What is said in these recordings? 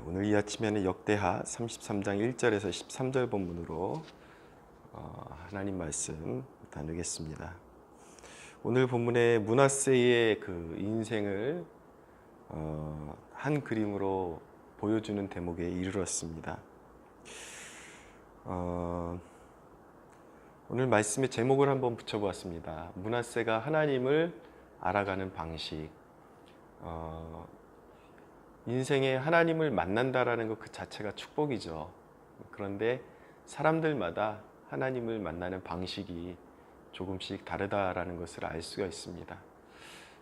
오늘 이 아침에는 역대하 33장 1절에서 13절 본문으로 하나님 말씀 나누겠습니다. 오늘 본문의 므낫세의 그 인생을 한 그림으로 보여주는 대목에 이르렀습니다. 오늘 말씀의 제목을 한번 붙여보았습니다. 므낫세가 하나님을 알아가는 방식. 인생에 하나님을 만난다라는 것 그 자체가 축복이죠. 그런데 사람들마다 하나님을 만나는 방식이 조금씩 다르다라는 것을 알 수가 있습니다.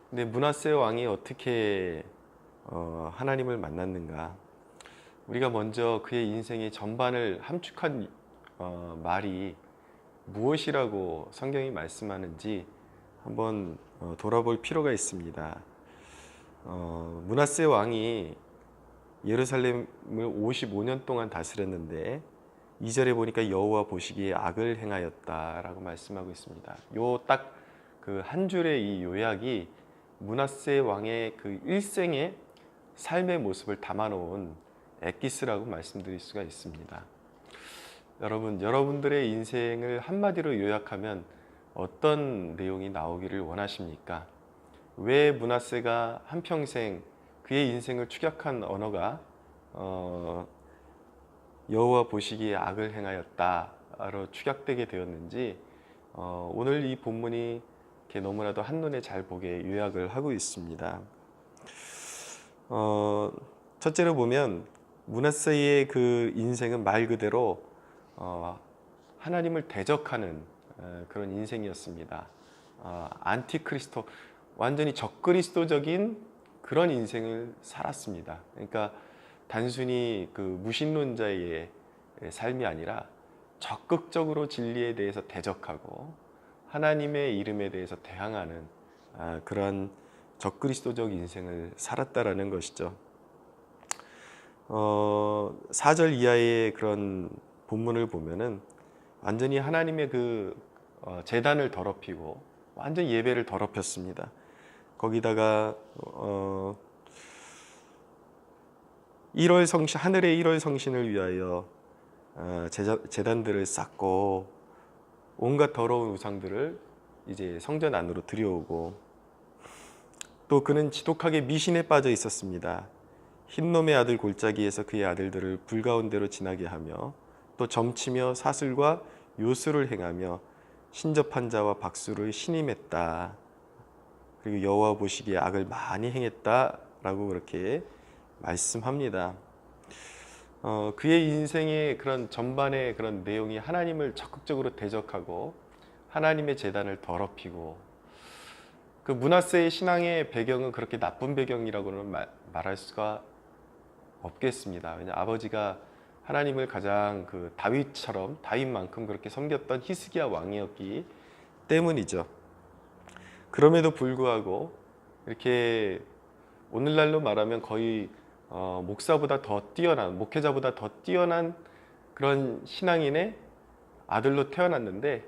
근데 므낫세 왕이 어떻게 하나님을 만났는가? 우리가 먼저 그의 인생의 전반을 함축한 말이 무엇이라고 성경이 말씀하는지 한번 돌아볼 필요가 있습니다. 므낫세 왕이 예루살렘을 55년 동안 다스렸는데 2절에 보니까 여호와 보시기에 악을 행하였다라고 말씀하고 있습니다. 요 딱 그 한 줄의 이 요약이 므낫세 왕의 그 일생의 삶의 모습을 담아놓은 엑기스라고 말씀드릴 수가 있습니다. 여러분들의 인생을 한마디로 요약하면 어떤 내용이 나오기를 원하십니까? 왜 므낫세가 한평생 그의 인생을 축약한 언어가 여호와 보시기에 악을 행하였다로 축약되게 되었는지 오늘 이 본문이 이렇게 너무나도 한눈에 잘 보게 요약을 하고 있습니다. 첫째로 보면 므낫세의 그 인생은 말 그대로 하나님을 대적하는 그런 인생이었습니다. 안티크리스토, 완전히 적그리스도적인 그런 인생을 살았습니다. 그러니까 단순히 그 무신론자의 삶이 아니라 적극적으로 진리에 대해서 대적하고 하나님의 이름에 대해서 대항하는 그러한 적그리스도적 인생을 살았다라는 것이죠. 4절 이하의 그런 본문을 보면은 완전히 하나님의 그 제단을 더럽히고 완전히 예배를 더럽혔습니다. 거기다가 1월 성신, 하늘의 1월 성신을 위하여 제단들을 쌓고 온갖 더러운 우상들을 이제 성전 안으로 들여오고, 또 그는 지독하게 미신에 빠져 있었습니다. 흰놈의 아들 골짜기에서 그의 아들들을 불 가운데로 지나게 하며 또 점치며 사슬과 요술을 행하며 신접한 자와 박수를 신임했다. 그리고 여호와 보시기에 악을 많이 행했다라고 그렇게 말씀합니다. 그의 인생의 그런 전반의 그런 내용이 하나님을 적극적으로 대적하고 하나님의 제단을 더럽히고, 그 므낫세의 신앙의 배경은 그렇게 나쁜 배경이라고는 말할 수가 없겠습니다. 왜냐 아버지가 하나님을 가장 그 다윗만큼 그렇게 섬겼던 히스기야 왕이었기 때문이죠. 그럼에도 불구하고 이렇게 오늘날로 말하면 거의 목회자보다 더 뛰어난 그런 신앙인의 아들로 태어났는데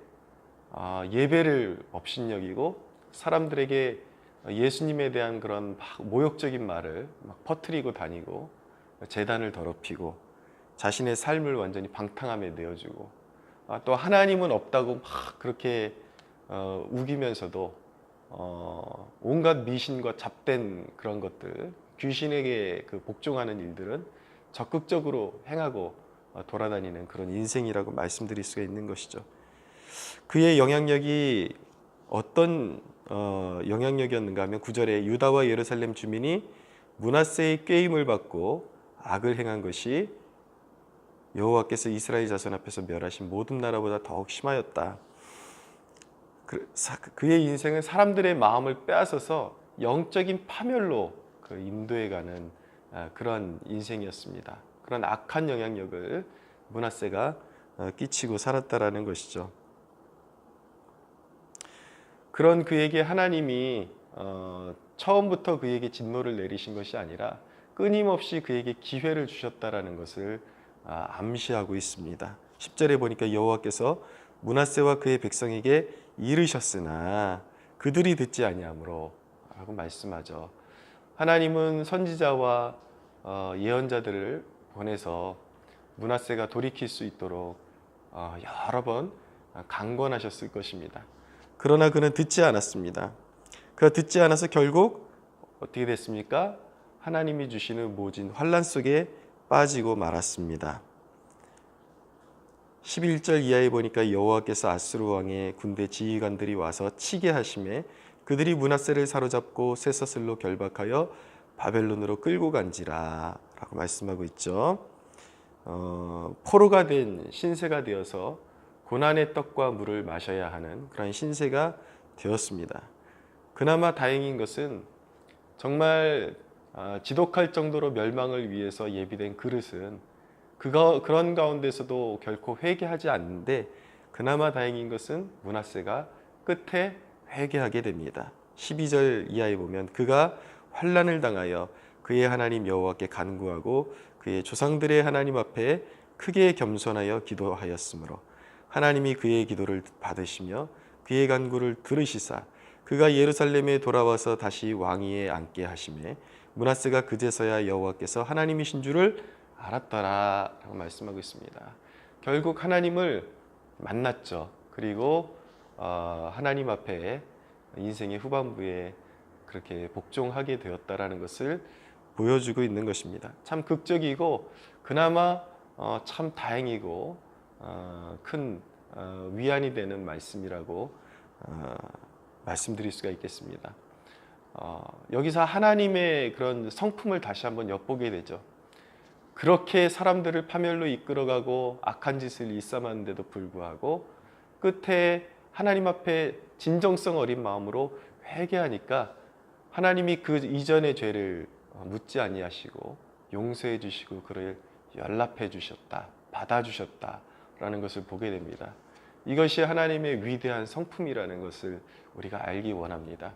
예배를 업신여기고 사람들에게 예수님에 대한 그런 모욕적인 말을 막 퍼뜨리고 다니고 제단을 더럽히고 자신의 삶을 완전히 방탕함에 내어주고 또 하나님은 없다고 막 그렇게 우기면서도 온갖 미신과 잡된 그런 것들, 귀신에게 그 복종하는 일들은 적극적으로 행하고 돌아다니는 그런 인생이라고 말씀드릴 수가 있는 것이죠. 그의 영향력이 어떤 영향력이었는가 하면 9절에 유다와 예루살렘 주민이 므낫세의 꾀임을 받고 악을 행한 것이 여호와께서 이스라엘 자손 앞에서 멸하신 모든 나라보다 더욱 심하였다. 그의 인생은 사람들의 마음을 빼앗아서 영적인 파멸로 그 인도해가는 그런 인생이었습니다. 그런 악한 영향력을 므낫세가 끼치고 살았다라는 것이죠. 그런 그에게 하나님이 처음부터 그에게 진노를 내리신 것이 아니라 끊임없이 그에게 기회를 주셨다라는 것을 암시하고 있습니다. 10절에 보니까 여호와께서 므낫세와 그의 백성에게 이르셨으나 그들이 듣지 아니하므로 라고 말씀하죠. 하나님은 선지자와 예언자들을 보내서 므낫세가 돌이킬 수 있도록 여러 번 강권하셨을 것입니다. 그러나 그는 듣지 않았습니다. 그가 듣지 않아서 결국 어떻게 됐습니까? 하나님이 주시는 모진 환난 속에 빠지고 말았습니다. 11절 이하에 보니까 여호와께서 아수르 왕의 군대 지휘관들이 와서 치게 하심에 그들이 므낫세를 사로잡고 쇠사슬로 결박하여 바벨론으로 끌고 간지라 라고 말씀하고 있죠. 포로가 된 신세가 되어서 고난의 떡과 물을 마셔야 하는 그런 신세가 되었습니다. 그나마 다행인 것은 정말 지독할 정도로 멸망을 위해서 예비된 그릇은 그런 가운데서도 결코 회개하지 않는데, 그나마 다행인 것은 므낫세가 끝에 회개하게 됩니다. 12절 이하에 보면 그가 환난을 당하여 그의 하나님 여호와께 간구하고 그의 조상들의 하나님 앞에 크게 겸손하여 기도하였으므로 하나님이 그의 기도를 받으시며 그의 간구를 들으시사 그가 예루살렘에 돌아와서 다시 왕위에 앉게 하시매 므낫세가 그제서야 여호와께서 하나님이신 줄을 알았더라 라고 말씀하고 있습니다. 결국 하나님을 만났죠. 그리고 하나님 앞에 인생의 후반부에 그렇게 복종하게 되었다라는 것을 보여주고 있는 것입니다. 참 극적이고 그나마 참 다행이고 큰 위안이 되는 말씀이라고 말씀드릴 수가 있겠습니다. 여기서 하나님의 그런 성품을 다시 한번 엿보게 되죠. 그렇게 사람들을 파멸로 이끌어가고 악한 짓을 일삼았는데도 불구하고 끝에 하나님 앞에 진정성 어린 마음으로 회개하니까 하나님이 그 이전의 죄를 묻지 아니하시고 용서해 주시고 그를 연락해 주셨다, 받아주셨다라는 것을 보게 됩니다. 이것이 하나님의 위대한 성품이라는 것을 우리가 알기 원합니다.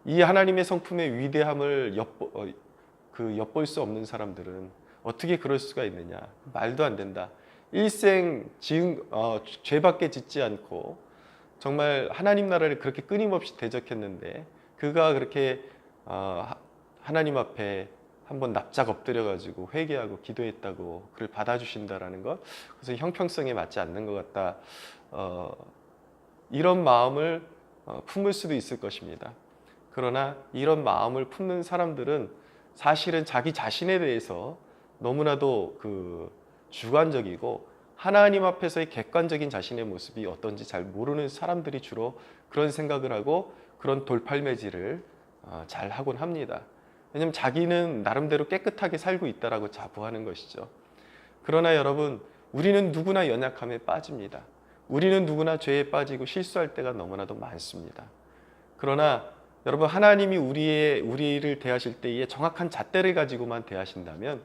이 하나님의 성품의 위대함을 엿볼 수 없는 사람들은 어떻게 그럴 수가 있느냐? 말도 안 된다. 일생 죄밖에 짓지 않고 정말 하나님 나라를 그렇게 끊임없이 대적했는데 그가 그렇게 하나님 앞에 한번 납작 엎드려가지고 회개하고 기도했다고 그를 받아주신다라는 것, 그래서 형평성에 맞지 않는 것 같다. 이런 마음을 품을 수도 있을 것입니다. 그러나 이런 마음을 품는 사람들은 사실은 자기 자신에 대해서 너무나도 주관적이고 하나님 앞에서의 객관적인 자신의 모습이 어떤지 잘 모르는 사람들이 주로 그런 생각을 하고 그런 돌팔매질을 잘 하곤 합니다. 왜냐하면 자기는 나름대로 깨끗하게 살고 있다라고 자부하는 것이죠. 그러나 여러분, 우리는 누구나 연약함에 빠집니다. 우리는 누구나 죄에 빠지고 실수할 때가 너무나도 많습니다. 그러나 여러분, 하나님이 우리를 대하실 때에 정확한 잣대를 가지고만 대하신다면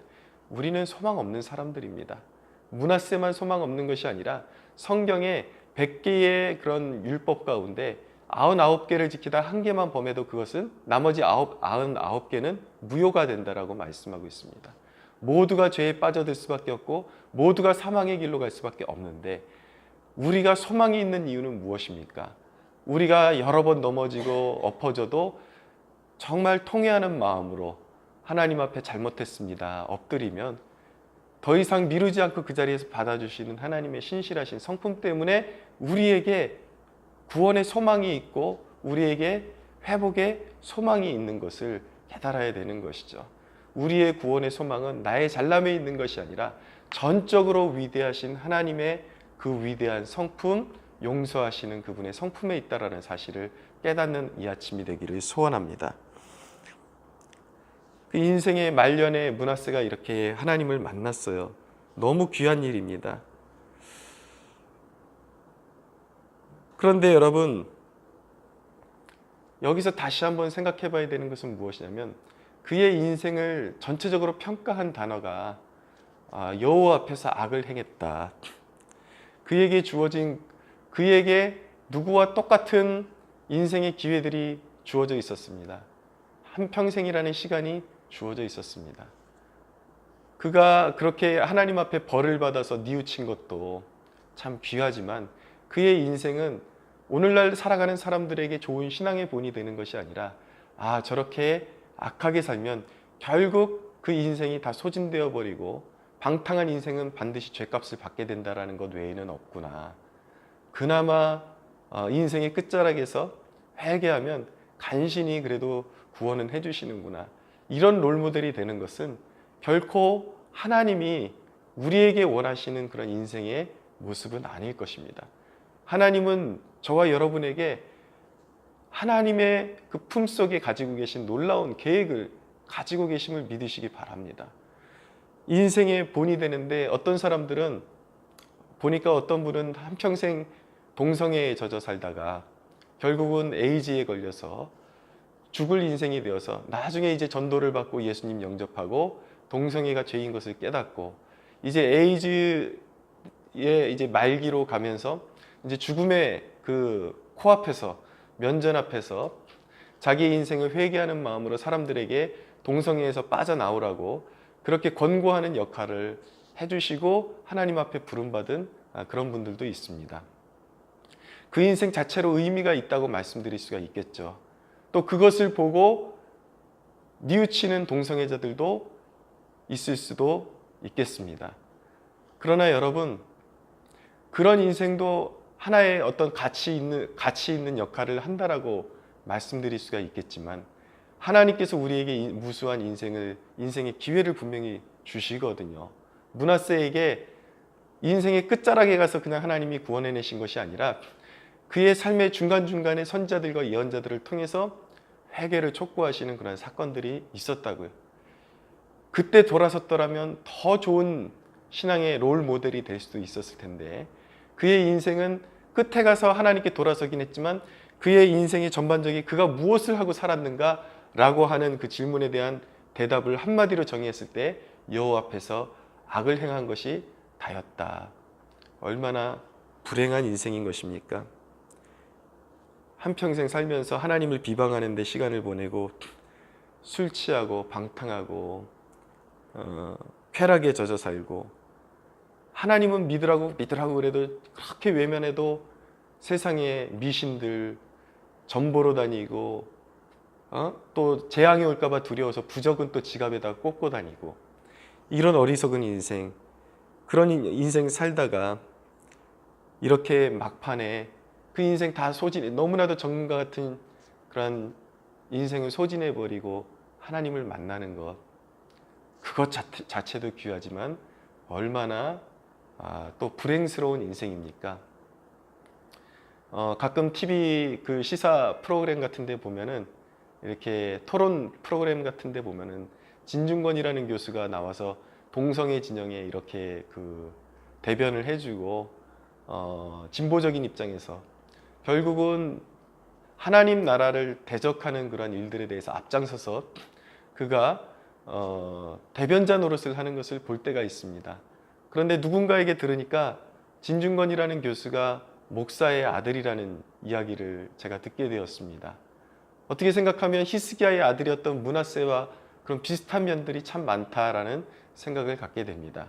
우리는 소망 없는 사람들입니다. 므낫세만 소망 없는 것이 아니라 성경에 100개의 그런 율법 가운데 99개를 지키다 1개만 범해도 그것은 나머지 99개는 무효가 된다라고 말씀하고 있습니다. 모두가 죄에 빠져들 수밖에 없고 모두가 사망의 길로 갈 수밖에 없는데 우리가 소망이 있는 이유는 무엇입니까? 우리가 여러 번 넘어지고 엎어져도 정말 통회하는 마음으로 하나님 앞에 잘못했습니다 엎드리면 더 이상 미루지 않고 그 자리에서 받아주시는 하나님의 신실하신 성품 때문에 우리에게 구원의 소망이 있고 우리에게 회복의 소망이 있는 것을 깨달아야 되는 것이죠. 우리의 구원의 소망은 나의 잘남에 있는 것이 아니라 전적으로 위대하신 하나님의 그 위대한 성품, 용서하시는 그분의 성품에 있다라는 사실을 깨닫는 이 아침이 되기를 소원합니다. 그 인생의 말년에 므낫세가 이렇게 하나님을 만났어요. 너무 귀한 일입니다. 그런데 여러분, 여기서 다시 한번 생각해 봐야 되는 것은 무엇이냐면 그의 인생을 전체적으로 평가한 단어가 여호와 앞에서 악을 행했다. 그에게 누구와 똑같은 인생의 기회들이 주어져 있었습니다. 한평생이라는 시간이 주어져 있었습니다. 그가 그렇게 하나님 앞에 벌을 받아서 뉘우친 것도 참 귀하지만 그의 인생은 오늘날 살아가는 사람들에게 좋은 신앙의 본이 되는 것이 아니라 저렇게 악하게 살면 결국 그 인생이 다 소진되어 버리고 방탕한 인생은 반드시 죄값을 받게 된다는 것 외에는 없구나. 그나마 인생의 끝자락에서 회개하면 간신히 그래도 구원은 해주시는구나. 이런 롤모델이 되는 것은 결코 하나님이 우리에게 원하시는 그런 인생의 모습은 아닐 것입니다. 하나님은 저와 여러분에게 하나님의 그 품속에 가지고 계신 놀라운 계획을 가지고 계심을 믿으시기 바랍니다. 인생의 본이 되는데 어떤 사람들은 보니까 어떤 분은 한평생 동성애에 젖어 살다가 결국은 에이즈에 걸려서 죽을 인생이 되어서 나중에 이제 전도를 받고 예수님 영접하고 동성애가 죄인 것을 깨닫고 이제 에이즈의 이제 말기로 가면서 이제 죽음의 그 코앞에서 면전 앞에서 자기 인생을 회개하는 마음으로 사람들에게 동성애에서 빠져나오라고 그렇게 권고하는 역할을 해주시고 하나님 앞에 부름받은 그런 분들도 있습니다. 그 인생 자체로 의미가 있다고 말씀드릴 수가 있겠죠. 또 그것을 보고 뉘우치는 동성애자들도 있을 수도 있겠습니다. 그러나 여러분, 그런 인생도 하나의 어떤 가치 있는 역할을 한다라고 말씀드릴 수가 있겠지만 하나님께서 우리에게 무수한 인생의 기회를 분명히 주시거든요. 므낫세에게 인생의 끝자락에 가서 그냥 하나님이 구원해내신 것이 아니라 그의 삶의 중간중간에 선지자들과 예언자들을 통해서 회개를 촉구하시는 그런 사건들이 있었다고요. 그때 돌아섰더라면 더 좋은 신앙의 롤 모델이 될 수도 있었을 텐데 그의 인생은 끝에 가서 하나님께 돌아서긴 했지만 그의 인생의 전반적인 그가 무엇을 하고 살았는가 라고 하는 그 질문에 대한 대답을 한마디로 정의했을 때 여호와 앞에서 악을 행한 것이 다였다. 얼마나 불행한 인생인 것입니까? 한평생 살면서 하나님을 비방하는 데 시간을 보내고 술 취하고 방탕하고 쾌락에 젖어 살고 하나님은 믿으라고 그래도 그렇게 외면해도 세상에 미신들 전보러 다니고 또 재앙이 올까 봐 두려워서 부적은 또 지갑에다 꽂고 다니고 이런 어리석은 인생, 그런 인생 살다가 이렇게 막판에 그 인생 다 너무나도 정금과 같은 그런 인생을 소진해버리고 하나님을 만나는 것, 그것 자체도 귀하지만 얼마나 또 불행스러운 인생입니까? 가끔 TV 그 시사 프로그램 같은 데 보면은 이렇게 토론 프로그램 같은 데 보면은 진중권이라는 교수가 나와서 동성애 진영에 이렇게 그 대변을 해주고 진보적인 입장에서 결국은 하나님 나라를 대적하는 그런 일들에 대해서 앞장서서 그가 대변자 노릇을 하는 것을 볼 때가 있습니다. 그런데 누군가에게 들으니까 진중권이라는 교수가 목사의 아들이라는 이야기를 제가 듣게 되었습니다. 어떻게 생각하면 히스기야의 아들이었던 므낫세와 그런 비슷한 면들이 참 많다라는 생각을 갖게 됩니다.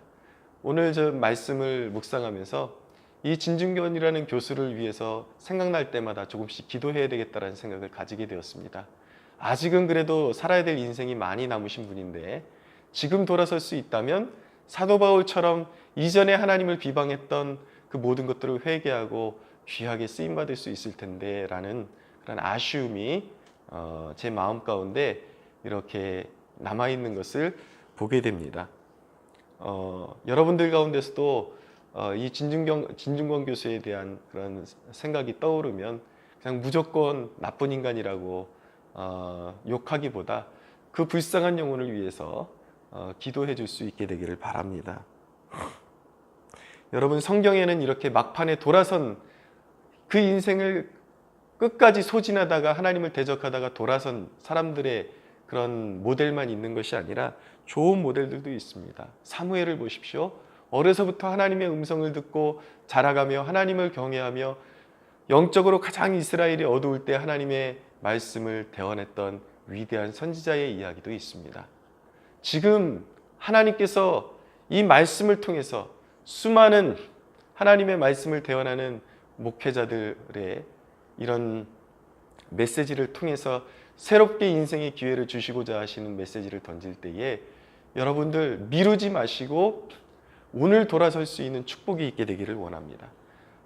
오늘 저 말씀을 묵상하면서 이 진중권이라는 교수를 위해서 생각날 때마다 조금씩 기도해야 되겠다는 생각을 가지게 되었습니다. 아직은 그래도 살아야 될 인생이 많이 남으신 분인데 지금 돌아설 수 있다면 사도 바울처럼 이전에 하나님을 비방했던 그 모든 것들을 회개하고 귀하게 쓰임받을 수 있을 텐데 라는 그런 아쉬움이 제 마음 가운데 이렇게 남아있는 것을 보게 됩니다. 여러분들 가운데서도 이 진중권 교수에 대한 그런 생각이 떠오르면 그냥 무조건 나쁜 인간이라고 욕하기보다 그 불쌍한 영혼을 위해서 기도해 줄 수 있게 되기를 바랍니다. 여러분, 성경에는 이렇게 막판에 돌아선 그 인생을 끝까지 소진하다가 하나님을 대적하다가 돌아선 사람들의 그런 모델만 있는 것이 아니라 좋은 모델들도 있습니다. 사무엘을 보십시오. 어려서부터 하나님의 음성을 듣고 자라가며 하나님을 경외하며 영적으로 가장 이스라엘이 어두울 때 하나님의 말씀을 대언했던 위대한 선지자의 이야기도 있습니다. 지금 하나님께서 이 말씀을 통해서 수많은 하나님의 말씀을 대언하는 목회자들의 이런 메시지를 통해서 새롭게 인생의 기회를 주시고자 하시는 메시지를 던질 때에 여러분들 미루지 마시고 오늘 돌아설 수 있는 축복이 있게 되기를 원합니다.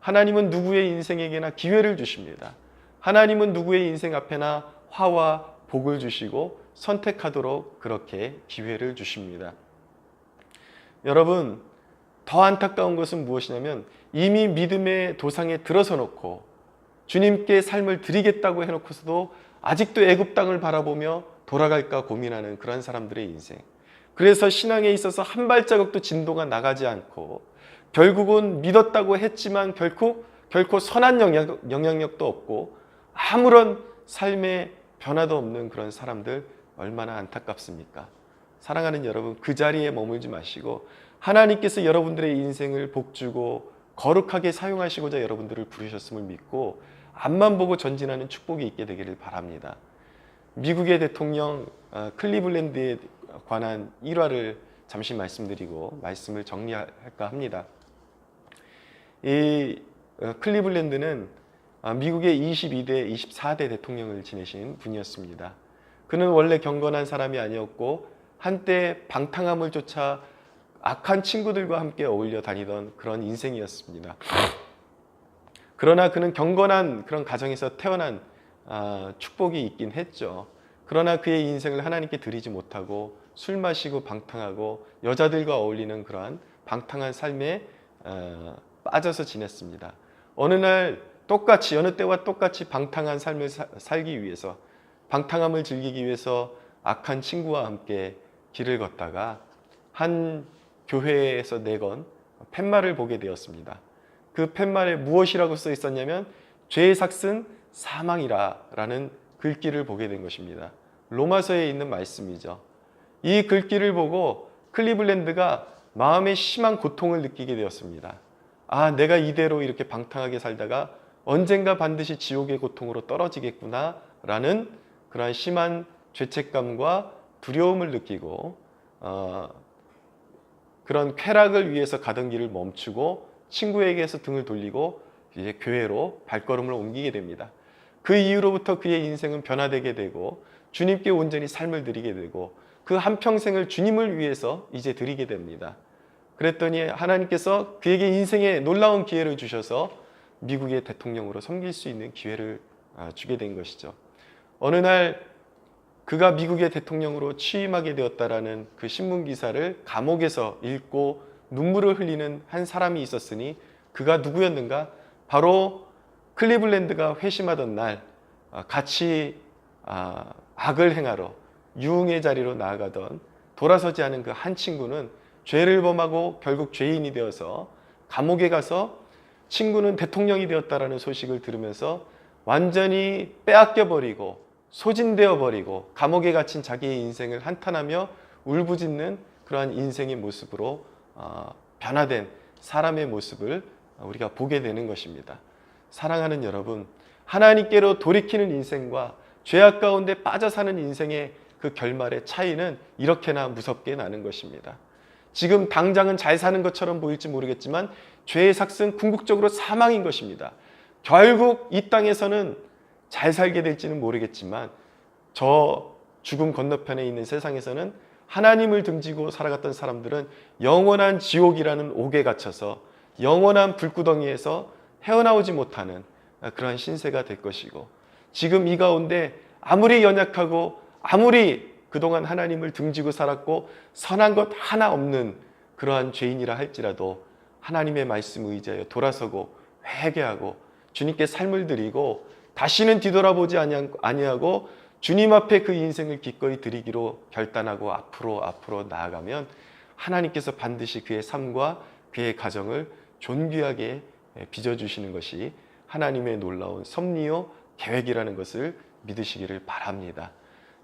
하나님은 누구의 인생에게나 기회를 주십니다. 하나님은 누구의 인생 앞에나 화와 복을 주시고 선택하도록 그렇게 기회를 주십니다. 여러분, 더 안타까운 것은 무엇이냐면 이미 믿음의 도상에 들어서 놓고 주님께 삶을 드리겠다고 해놓고서도 아직도 애굽 땅을 바라보며 돌아갈까 고민하는 그런 사람들의 인생. 그래서 신앙에 있어서 한 발자국도 진도가 나가지 않고 결국은 믿었다고 했지만 결코 선한 영향력도 없고 아무런 삶의 변화도 없는 그런 사람들 얼마나 안타깝습니까? 사랑하는 여러분, 그 자리에 머물지 마시고 하나님께서 여러분들의 인생을 복주고 거룩하게 사용하시고자 여러분들을 부르셨음을 믿고 앞만 보고 전진하는 축복이 있게 되기를 바랍니다. 미국의 대통령 클리블랜드에 관한 일화를 잠시 말씀드리고 말씀을 정리할까 합니다. 이 클리블랜드는 미국의 22대, 24대 대통령을 지내신 분이었습니다. 그는 원래 경건한 사람이 아니었고 한때 방탕함을 쫓아 악한 친구들과 함께 어울려 다니던 그런 인생이었습니다. 그러나 그는 경건한 그런 가정에서 태어난 축복이 있긴 했죠. 그러나 그의 인생을 하나님께 드리지 못하고 술 마시고 방탕하고 여자들과 어울리는 그러한 방탕한 삶에 빠져서 지냈습니다. 어느 날 똑같이 여느 때와 똑같이 방탕한 삶을 살기 위해서 방탕함을 즐기기 위해서 악한 친구와 함께 길을 걷다가 한 교회에서 내건 팻말을 보게 되었습니다. 그 팻말에 무엇이라고 써 있었냐면 죄의 삭은 사망이라 라는 글귀를 보게 된 것입니다. 로마서에 있는 말씀이죠. 이 글귀를 보고 클리블랜드가 마음에 심한 고통을 느끼게 되었습니다. 아, 내가 이대로 이렇게 방탕하게 살다가 언젠가 반드시 지옥의 고통으로 떨어지겠구나 라는 그러한 심한 죄책감과 두려움을 느끼고 그런 쾌락을 위해서 가던 길을 멈추고 친구에게서 등을 돌리고 이제 교회로 발걸음을 옮기게 됩니다. 그 이후로부터 그의 인생은 변화되게 되고 주님께 온전히 삶을 드리게 되고 그 한평생을 주님을 위해서 이제 드리게 됩니다. 그랬더니 하나님께서 그에게 인생에 놀라운 기회를 주셔서 미국의 대통령으로 섬길 수 있는 기회를 주게 된 것이죠. 어느 날 그가 미국의 대통령으로 취임하게 되었다라는 그 신문 기사를 감옥에서 읽고 눈물을 흘리는 한 사람이 있었으니 그가 누구였는가? 바로 클리블랜드가 회심하던 날 같이 악을 행하러 유흥의 자리로 나아가던 돌아서지 않은 그 한 친구는 죄를 범하고 결국 죄인이 되어서 감옥에 가서 친구는 대통령이 되었다라는 소식을 들으면서 완전히 빼앗겨 버리고 소진되어 버리고 감옥에 갇힌 자기의 인생을 한탄하며 울부짖는 그러한 인생의 모습으로 변화된 사람의 모습을 우리가 보게 되는 것입니다. 사랑하는 여러분, 하나님께로 돌이키는 인생과 죄악 가운데 빠져 사는 인생의 그 결말의 차이는 이렇게나 무섭게 나는 것입니다. 지금 당장은 잘 사는 것처럼 보일지 모르겠지만 죄의 삭은 궁극적으로 사망인 것입니다. 결국 이 땅에서는 잘 살게 될지는 모르겠지만 저 죽음 건너편에 있는 세상에서는 하나님을 등지고 살아갔던 사람들은 영원한 지옥이라는 옥에 갇혀서 영원한 불구덩이에서 헤어나오지 못하는 그러한 신세가 될 것이고 지금 이 가운데 아무리 연약하고 아무리 그동안 하나님을 등지고 살았고 선한 것 하나 없는 그러한 죄인이라 할지라도 하나님의 말씀 의지하여 돌아서고 회개하고 주님께 삶을 드리고 다시는 뒤돌아보지 아니하고 주님 앞에 그 인생을 기꺼이 드리기로 결단하고 앞으로 나아가면 하나님께서 반드시 그의 삶과 그의 가정을 존귀하게 빚어주시는 것이 하나님의 놀라운 섭리요 계획이라는 것을 믿으시기를 바랍니다.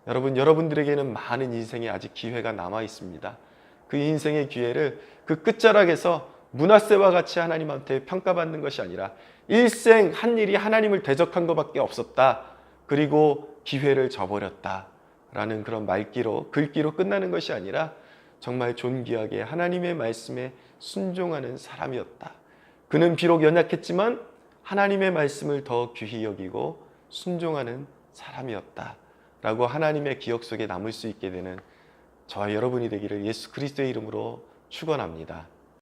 여러분들에게는 많은 인생에 아직 기회가 남아 있습니다. 그 인생의 기회를 그 끝자락에서 므낫세와 같이 하나님한테 평가받는 것이 아니라 일생 한 일이 하나님을 대적한 것밖에 없었다. 그리고 기회를 저버렸다. 라는 그런 글귀로 끝나는 것이 아니라 정말 존귀하게 하나님의 말씀에 순종하는 사람이었다. 그는 비록 연약했지만 하나님의 말씀을 더 귀히 여기고 순종하는 사람이었다. 라고 하나님의 기억 속에 남을 수 있게 되는 저와 여러분이 되기를 예수 그리스도의 이름으로 축원합니다.